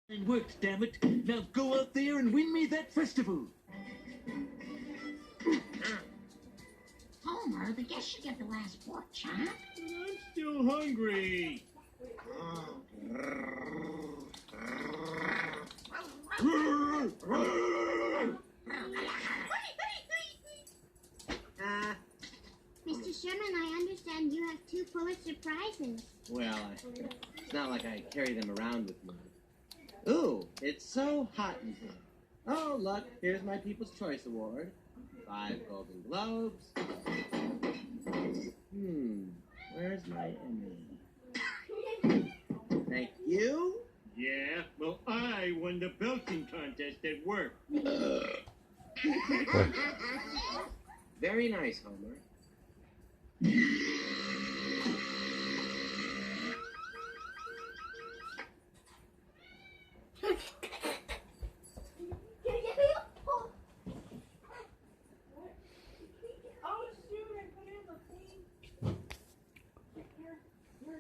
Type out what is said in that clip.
It worked, damn it. Now go out there and win me that festival. Homer, I guess you get the last watch, huh? I'm still hungry. Mr. Sherman, I understand you have 2 Pulitzer Prizes. Well, it's not like I carry them around with me. Ooh, it's so hot in here. Oh, look, here's my People's Choice Award. 5 Golden Globes. Where's my Emmy? Thank you. Yeah, well, I won the belting contest at work. Very nice, Homer.